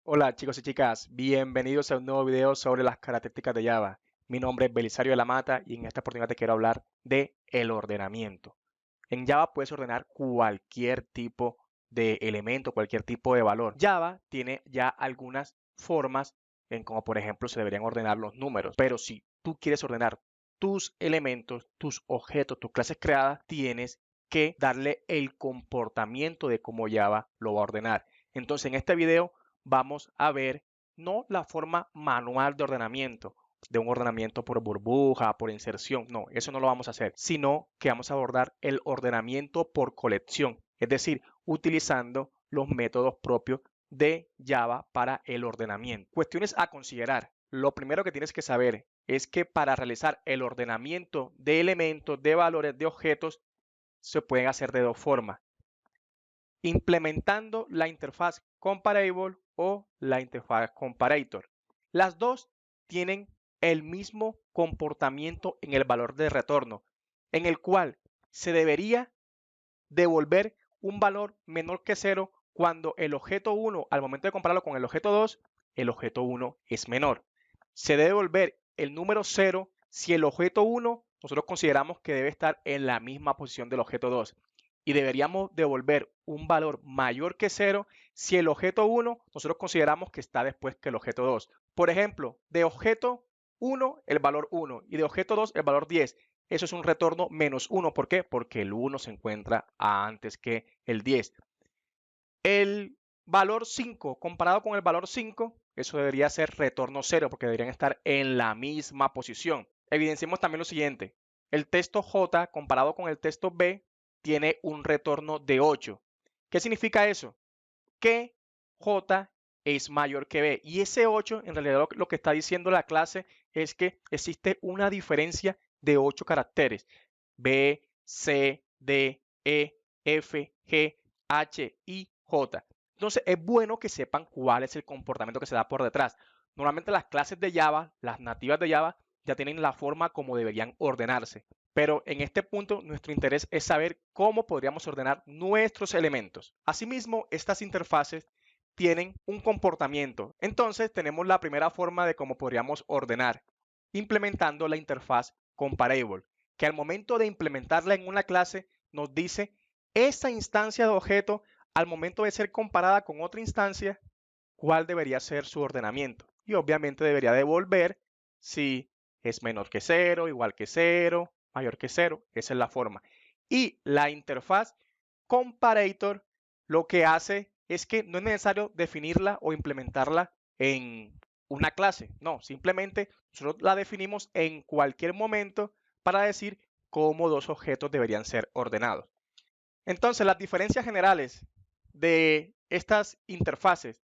Hola chicos y chicas, bienvenidos a un nuevo video sobre las características de Java. Mi nombre es Belisario de la Mata y en esta oportunidad te quiero hablar de el ordenamiento. En Java puedes ordenar cualquier tipo de elemento, cualquier tipo de valor. Java tiene ya algunas formas en como por ejemplo se deberían ordenar los números, pero si tú quieres ordenar tus elementos, tus objetos, tus clases creadas, tienes que darle el comportamiento de cómo Java lo va a ordenar. Entonces en este video vamos a ver no la forma manual de ordenamiento, de un ordenamiento por burbuja, por inserción, no, eso no lo vamos a hacer, sino que vamos a abordar el ordenamiento por colección, es decir, utilizando los métodos propios de Java para el ordenamiento. Cuestiones a considerar. Lo primero que tienes que saber es que para realizar el ordenamiento de elementos, de valores, de objetos, se pueden hacer de dos formas. Implementando la interfaz comparable o la interfaz comparator. Las dos tienen el mismo comportamiento en el valor de retorno, en el cual se debería devolver un valor menor que 0 cuando el objeto 1, al momento de compararlo con el objeto 2, el objeto 1 es menor. Se debe devolver el número 0 si el objeto 1 nosotros consideramos que debe estar en la misma posición del objeto 2. Y deberíamos devolver un valor mayor que 0 si el objeto 1 nosotros consideramos que está después que el objeto 2. Por ejemplo, de objeto 1 el valor 1 y de objeto 2 el valor 10. Eso es un retorno menos 1. ¿Por qué? Porque el 1 se encuentra antes que el 10. El valor 5 comparado con el valor 5, eso debería ser retorno 0 porque deberían estar en la misma posición. Evidenciemos también lo siguiente. El texto J comparado con el texto B tiene un retorno de 8. ¿Qué significa eso? Que J es mayor que B. Y ese 8, en realidad lo que está diciendo la clase es que existe una diferencia de 8 caracteres. B, C, D, E, F, G, H, I, J. Entonces es bueno que sepan cuál es el comportamiento que se da por detrás. Normalmente las clases de Java, las nativas de Java, ya tienen la forma como deberían ordenarse. Pero en este punto nuestro interés es saber cómo podríamos ordenar nuestros elementos. Asimismo, estas interfaces tienen un comportamiento. Entonces tenemos la primera forma de cómo podríamos ordenar, implementando la interfaz comparable, que al momento de implementarla en una clase nos dice esa instancia de objeto al momento de ser comparada con otra instancia, cuál debería ser su ordenamiento. Y obviamente debería devolver si es menor que 0, igual que 0, mayor que 0. Esa es la forma. Y la interfaz comparator lo que hace es que no es necesario definirla o implementarla en una clase. No, simplemente nosotros la definimos en cualquier momento para decir cómo dos objetos deberían ser ordenados. Entonces, las diferencias generales de estas interfaces.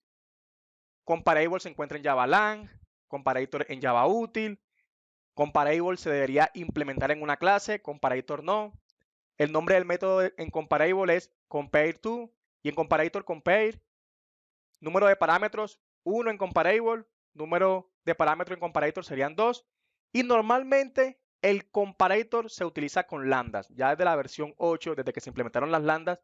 Comparable se encuentra en Java Lang, Comparator en Java Útil, Comparable se debería implementar en una clase, Comparator no. El nombre del método en Comparable es CompareTo y en Comparator compare. Número de parámetros 1 en Comparable, número de parámetros en Comparator serían 2. Y normalmente el Comparator se utiliza con lambdas. Ya desde la versión 8, desde que se implementaron las lambdas,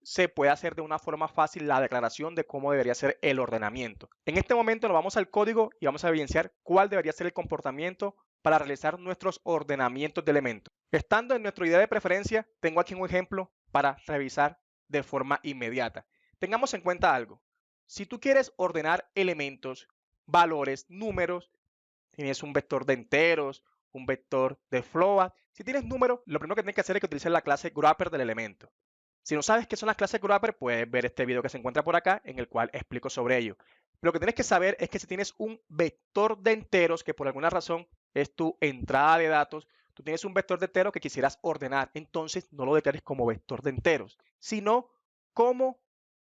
se puede hacer de una forma fácil la declaración de cómo debería ser el ordenamiento. En este momento nos vamos al código y vamos a evidenciar cuál debería ser el comportamiento para realizar nuestros ordenamientos de elementos. Estando en nuestro IDE de preferencia, tengo aquí un ejemplo para revisar de forma inmediata. Tengamos en cuenta algo. Si tú quieres ordenar elementos, valores, números, tienes un vector de enteros, un vector de float. Si tienes números, lo primero que tienes que hacer es que utilices la clase wrapper del elemento. Si no sabes qué son las clases wrapper, puedes ver este video que se encuentra por acá, en el cual explico sobre ello. Pero lo que tienes que saber es que si tienes un vector de enteros, que por alguna razón es tu entrada de datos, tú tienes un vector de enteros que quisieras ordenar, entonces no lo declares como vector de enteros, sino como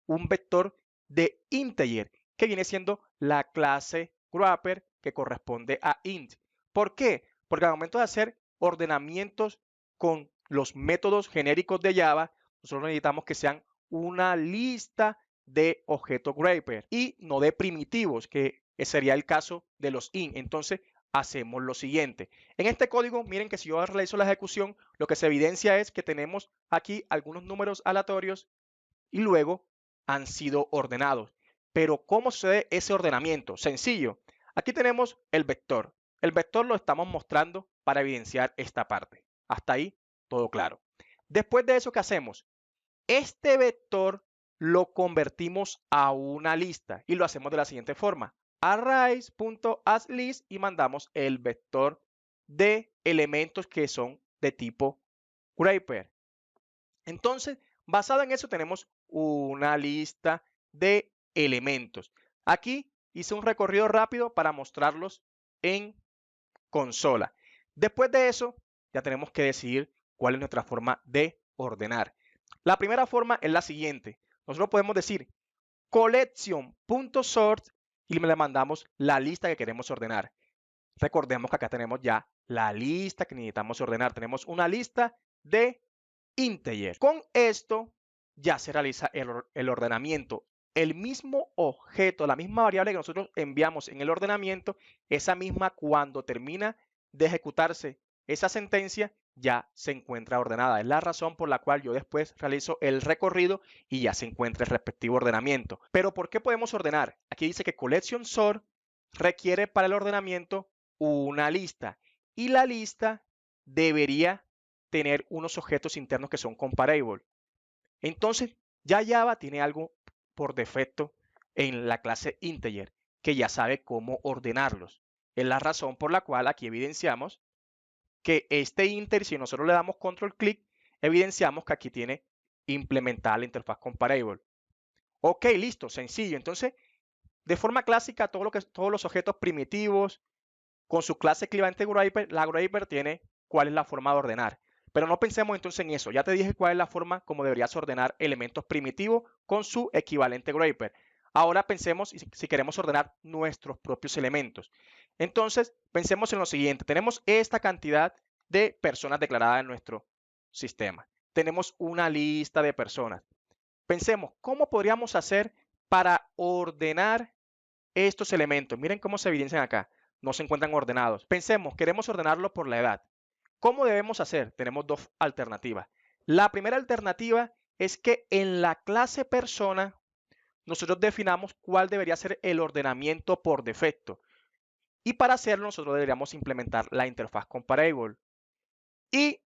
un vector de integer, que viene siendo la clase wrapper que corresponde a int. ¿Por qué? Porque al momento de hacer ordenamientos con los métodos genéricos de Java, nosotros necesitamos que sean una lista de objetos wrapper y no de primitivos, que sería el caso de los int. Entonces, hacemos lo siguiente. En este código, miren que si yo realizo la ejecución, lo que se evidencia es que tenemos aquí algunos números aleatorios y luego han sido ordenados. Pero ¿cómo sucede ese ordenamiento? Sencillo. Aquí tenemos el vector. El vector lo estamos mostrando para evidenciar esta parte. Hasta ahí, todo claro. Después de eso, ¿qué hacemos? Este vector lo convertimos a una lista y lo hacemos de la siguiente forma. Arrays.addList y mandamos el vector de elementos que son de tipo GrayPair. Entonces, basado en eso, tenemos una lista de elementos. Aquí hice un recorrido rápido para mostrarlos en consola. Después de eso, ya tenemos que decidir cuál es nuestra forma de ordenar. La primera forma es la siguiente. Nosotros podemos decir collection.sort y le mandamos la lista que queremos ordenar. Recordemos que acá tenemos ya la lista que necesitamos ordenar. Tenemos una lista de integer. Con esto ya se realiza el ordenamiento. El mismo objeto, la misma variable que nosotros enviamos en el ordenamiento, esa misma cuando termina de ejecutarse esa sentencia, ya se encuentra ordenada. Es la razón por la cual yo después realizo el recorrido y ya se encuentra el respectivo ordenamiento. Pero ¿por qué podemos ordenar? Aquí dice que collection sort requiere para el ordenamiento una lista y la lista debería tener unos objetos internos que son comparable. Entonces, ya Java tiene algo por defecto en la clase integer que ya sabe cómo ordenarlos. Es la razón por la cual aquí evidenciamos que este integer, si nosotros le damos control clic, evidenciamos que aquí tiene implementada la interfaz comparable. Ok, listo, sencillo. Entonces, de forma clásica, todos los objetos primitivos con su clase equivalente GrayPair, la GrayPair tiene cuál es la forma de ordenar. Pero no pensemos entonces en eso. Ya te dije cuál es la forma como deberías ordenar elementos primitivos con su equivalente GrayPair. Ahora pensemos si queremos ordenar nuestros propios elementos. Entonces, pensemos en lo siguiente. Tenemos esta cantidad de personas declaradas en nuestro sistema. Tenemos una lista de personas. Pensemos, ¿cómo podríamos hacer para ordenar estos elementos? Miren cómo se evidencian acá. No se encuentran ordenados. Pensemos, queremos ordenarlo por la edad. ¿Cómo debemos hacer? Tenemos dos alternativas. La primera alternativa es que en la clase persona nosotros definamos cuál debería ser el ordenamiento por defecto. Y para hacerlo nosotros deberíamos implementar la interfaz comparable y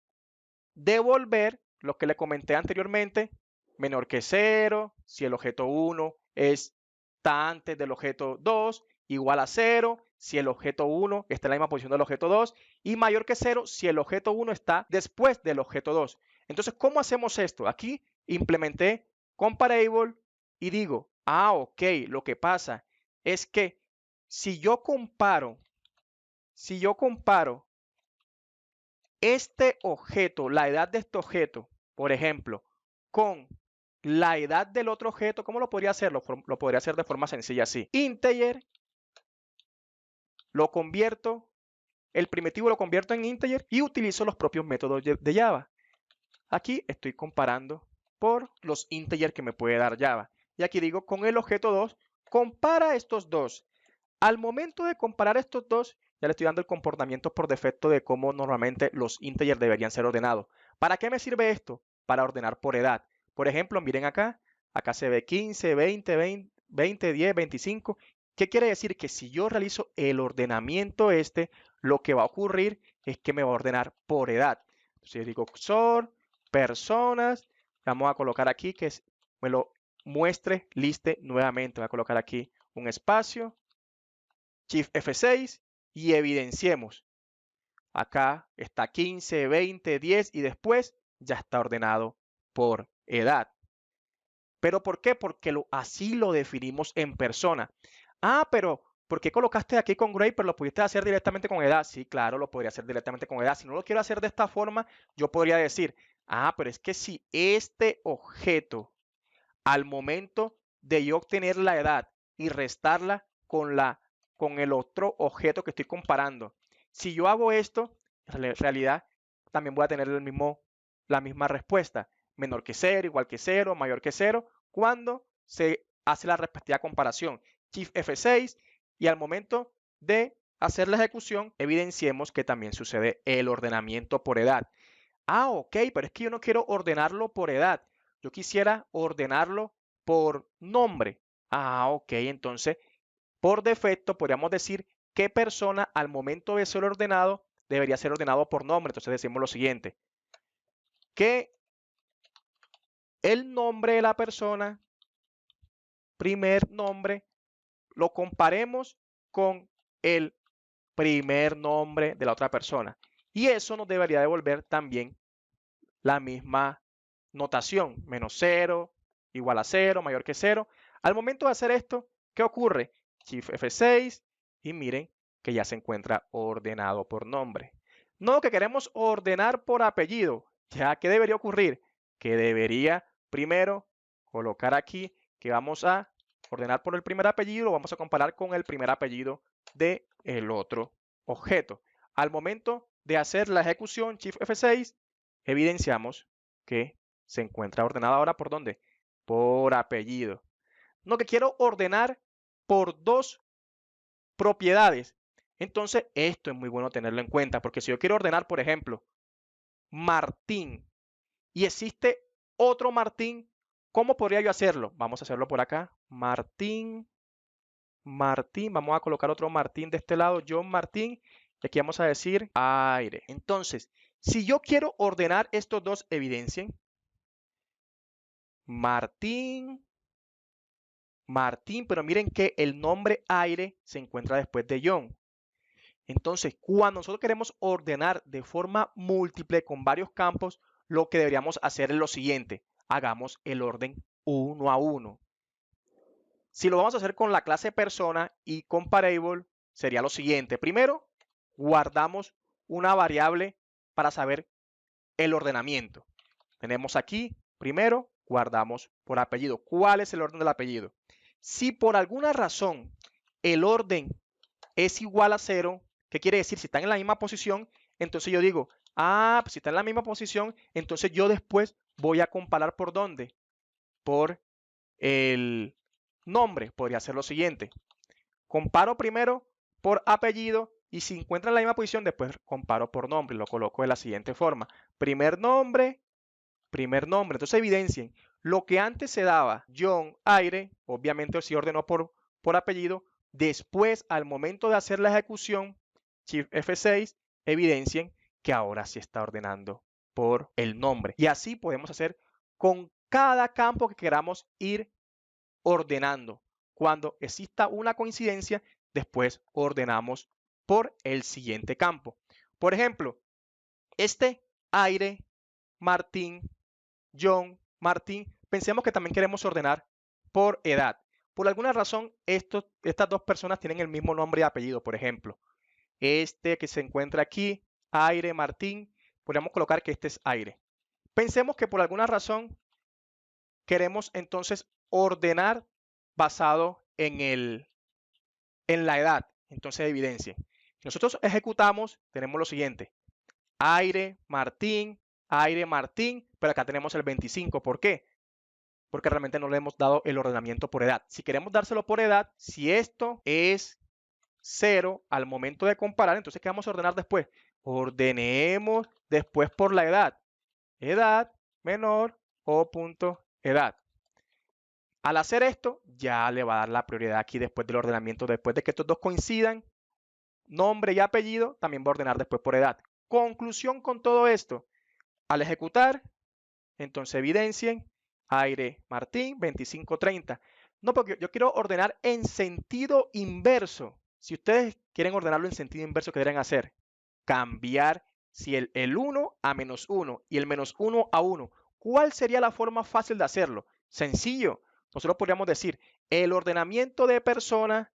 devolver lo que le comenté anteriormente, menor que 0, si el objeto 1 está antes del objeto 2, igual a 0, si el objeto 1 está en la misma posición del objeto 2, y mayor que 0 si el objeto 1 está después del objeto 2. Entonces, ¿cómo hacemos esto? Aquí implementé comparable y digo, ok, lo que pasa es que si yo comparo este objeto, la edad de este objeto, por ejemplo, con la edad del otro objeto, ¿cómo lo podría hacer? Lo podría hacer de forma sencilla así. Integer, lo convierto, el primitivo lo convierto en integer y utilizo los propios métodos de Java. Aquí estoy comparando por los integer que me puede dar Java. Y aquí digo, con el objeto 2, compara estos dos. Al momento de comparar estos dos, ya le estoy dando el comportamiento por defecto de cómo normalmente los integers deberían ser ordenados. ¿Para qué me sirve esto? Para ordenar por edad. Por ejemplo, miren acá se ve 15, 20, 20, 10, 25. ¿Qué quiere decir? Que si yo realizo el ordenamiento lo que va a ocurrir es que me va a ordenar por edad. Entonces digo sort, personas, vamos a colocar aquí que me lo muestre, liste nuevamente. Voy a colocar aquí un espacio. Shift F6 y evidenciemos. Acá está 15, 20, 10 y después ya está ordenado por edad. ¿Pero por qué? Porque así lo definimos en persona. Pero ¿por qué colocaste aquí con GrayPair? ¿Lo pudiste hacer directamente con edad? Sí, claro, lo podría hacer directamente con edad. Si no lo quiero hacer de esta forma, yo podría decir, pero es que si este objeto, al momento de yo obtener la edad y restarla con el otro objeto que estoy comparando. Si yo hago esto, en realidad también voy a tener la misma respuesta. Menor que 0, igual que 0, mayor que 0, cuando se hace la respectiva comparación. Shift F6 y al momento de hacer la ejecución, evidenciemos que también sucede el ordenamiento por edad. Ok, pero es que yo no quiero ordenarlo por edad. Yo quisiera ordenarlo por nombre. Ah, ok, entonces por defecto podríamos decir qué persona al momento de ser ordenado debería ser ordenado por nombre. Entonces decimos lo siguiente, que el nombre de la persona, primer nombre, lo comparemos con el primer nombre de la otra persona. Y eso nos debería devolver también la misma notación, menos 0, igual a 0, mayor que 0. Al momento de hacer esto, ¿qué ocurre? Shift F6 y miren que ya se encuentra ordenado por nombre. No que queremos ordenar por apellido. ¿Ya qué debería ocurrir? Que debería primero colocar aquí que vamos a ordenar por el primer apellido, lo vamos a comparar con el primer apellido del otro objeto. Al momento de hacer la ejecución, Shift F6, evidenciamos que se encuentra ordenado ahora por ¿dónde? Por apellido. No, que quiero ordenar por dos propiedades. Entonces, esto es muy bueno tenerlo en cuenta, porque si yo quiero ordenar, por ejemplo, Martín, y existe otro Martín, ¿cómo podría yo hacerlo? Vamos a hacerlo por acá. Martín, Martín, vamos a colocar otro Martín de este lado, John Martín, y aquí vamos a decir aire. Entonces, si yo quiero ordenar estos dos, evidencien, Martín, Martín, pero miren que el nombre aire se encuentra después de John. Entonces, cuando nosotros queremos ordenar de forma múltiple con varios campos, lo que deberíamos hacer es lo siguiente. Hagamos el orden uno a uno. Si lo vamos a hacer con la clase persona y comparable, sería lo siguiente. Primero, guardamos una variable para saber el ordenamiento. Tenemos aquí, primero, guardamos por apellido. ¿Cuál es el orden del apellido? Si por alguna razón el orden es igual a 0, ¿qué quiere decir? Si están en la misma posición, entonces yo digo, pues si están en la misma posición, entonces yo después voy a comparar por dónde. Por el nombre. Podría ser lo siguiente. Comparo primero por apellido y si encuentran la misma posición, después comparo por nombre. Lo coloco de la siguiente forma. Primer nombre, primer nombre. Entonces evidencien, lo que antes se daba John Aire, obviamente si ordenó por apellido, después al momento de hacer la ejecución, Shift F6, evidencien que ahora sí está ordenando por el nombre. Y así podemos hacer con cada campo que queramos ir ordenando. Cuando exista una coincidencia, después ordenamos por el siguiente campo. Por ejemplo, este aire, Martín, John, Martín, pensemos que también queremos ordenar por edad. Por alguna razón, estas dos personas tienen el mismo nombre y apellido. Por ejemplo, este que se encuentra aquí, Aire, Martín, podríamos colocar que este es Aire. Pensemos que por alguna razón queremos entonces ordenar basado en la edad. Entonces evidencia. Nosotros ejecutamos, tenemos lo siguiente. Aire, Martín, pero acá tenemos el 25. ¿Por qué? Porque realmente no le hemos dado el ordenamiento por edad. Si queremos dárselo por edad, si esto es 0 al momento de comparar, entonces ¿qué vamos a ordenar después? Ordenemos después por la edad. Edad menor o punto edad. Al hacer esto, ya le va a dar la prioridad aquí después del ordenamiento. Después de que estos dos coincidan, nombre y apellido, también va a ordenar después por edad. Conclusión con todo esto. Al ejecutar, entonces evidencien, Aire Martín, 2530. No, porque yo quiero ordenar en sentido inverso. Si ustedes quieren ordenarlo en sentido inverso, ¿qué deben hacer? Cambiar si el 1 a menos 1 y el menos 1 a 1. ¿Cuál sería la forma fácil de hacerlo? Sencillo. Nosotros podríamos decir el ordenamiento de persona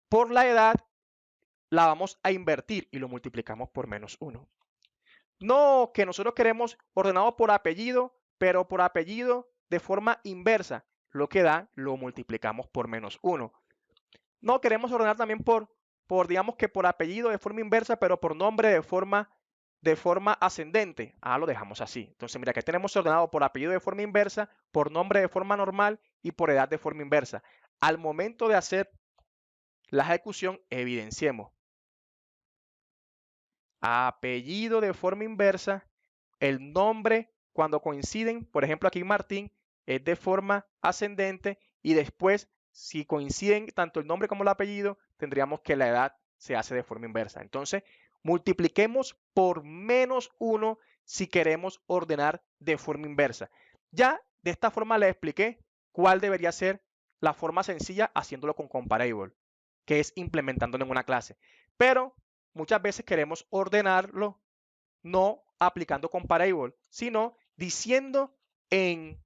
por la edad la vamos a invertir y lo multiplicamos por menos 1. No, que nosotros queremos ordenado por apellido, pero por apellido de forma inversa. Lo que da, lo multiplicamos por menos 1. No, queremos ordenar también digamos que por apellido de forma inversa, pero por nombre de forma ascendente. Lo dejamos así. Entonces, mira, que tenemos ordenado por apellido de forma inversa, por nombre de forma normal y por edad de forma inversa. Al momento de hacer la ejecución, evidenciemos apellido de forma inversa, el nombre cuando coinciden, por ejemplo aquí Martín, es de forma ascendente y después, si coinciden tanto el nombre como el apellido, tendríamos que la edad se hace de forma inversa. Entonces, multipliquemos por -1 si queremos ordenar de forma inversa. Ya de esta forma les expliqué cuál debería ser la forma sencilla haciéndolo con comparable, que es implementándolo en una clase. Pero muchas veces queremos ordenarlo no aplicando comparable, sino diciendo en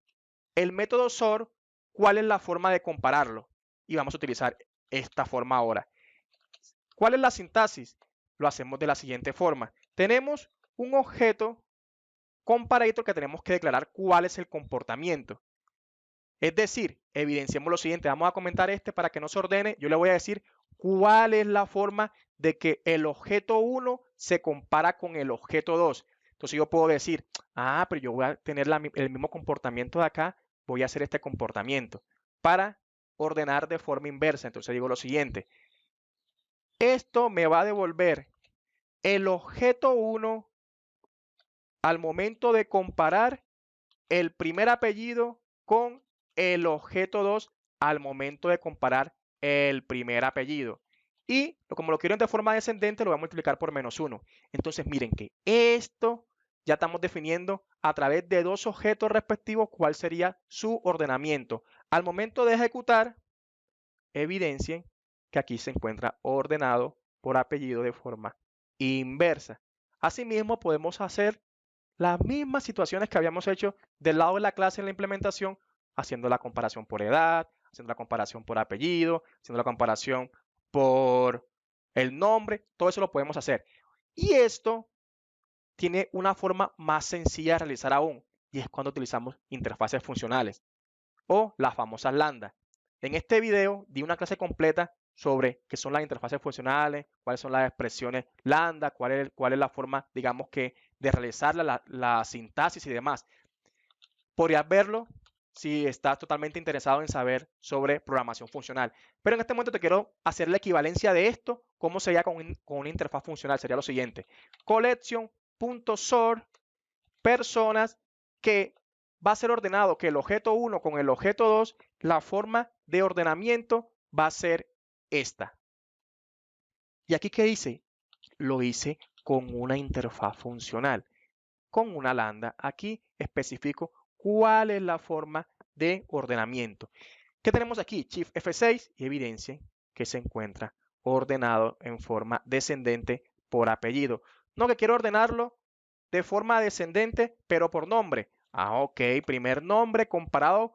el método SOR cuál es la forma de compararlo. Y vamos a utilizar esta forma ahora. ¿Cuál es la sintaxis? Lo hacemos de la siguiente forma. Tenemos un objeto comparator que tenemos que declarar cuál es el comportamiento. Es decir, evidenciemos lo siguiente. Vamos a comentar para que no se ordene. Yo le voy a decir cuál es la forma de que el objeto 1 se compara con el objeto 2. Entonces yo puedo decir, pero yo voy a tener el mismo comportamiento de acá, voy a hacer este comportamiento para ordenar de forma inversa. Entonces digo lo siguiente, esto me va a devolver el objeto 1 al momento de comparar el primer apellido con el objeto 2 al momento de comparar el primer apellido. Y como lo quiero de forma descendente, lo voy a multiplicar por -1. Entonces miren que esto ya estamos definiendo a través de dos objetos respectivos cuál sería su ordenamiento. Al momento de ejecutar, evidencien que aquí se encuentra ordenado por apellido de forma inversa. Asimismo, podemos hacer las mismas situaciones que habíamos hecho del lado de la clase en la implementación, haciendo la comparación por edad, haciendo la comparación por apellido, haciendo la comparación por el nombre, todo eso lo podemos hacer. Y esto tiene una forma más sencilla de realizar aún, y es cuando utilizamos interfaces funcionales o las famosas lambda. En este video di una clase completa sobre qué son las interfaces funcionales, cuáles son las expresiones lambda, cuál es la forma, digamos que, de realizar la sintaxis y demás. Podrías verlo si estás totalmente interesado en saber sobre programación funcional. Pero en este momento te quiero hacer la equivalencia de esto, cómo sería con una interfaz funcional. Sería lo siguiente, collection.sort personas que va a ser ordenado que el objeto 1 con el objeto 2, la forma de ordenamiento va a ser esta. ¿Y aquí qué hice? Lo hice con una interfaz funcional, con una lambda. Aquí especifico cuál es la forma de ordenamiento. ¿Qué tenemos aquí? Shift F6 y evidencien que se encuentra ordenado en forma descendente por apellido. No, que quiero ordenarlo de forma descendente, pero por nombre. Ok, primer nombre comparado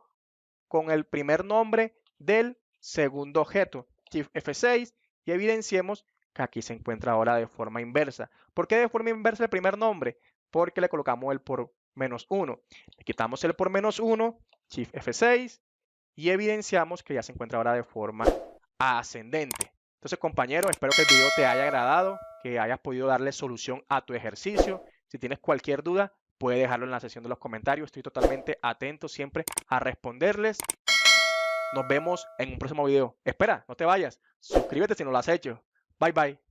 con el primer nombre del segundo objeto. Shift F6 y evidenciemos que aquí se encuentra ahora de forma inversa. ¿Por qué de forma inversa el primer nombre? Porque le colocamos el por -1. Le quitamos el por -1, Shift F6 y evidenciamos que ya se encuentra ahora de forma ascendente. Entonces, compañero, espero que el video te haya agradado, que hayas podido darle solución a tu ejercicio. Si tienes cualquier duda, puedes dejarlo en la sección de los comentarios. Estoy totalmente atento siempre a responderles. Nos vemos en un próximo video. Espera, no te vayas. Suscríbete si no lo has hecho. Bye, bye.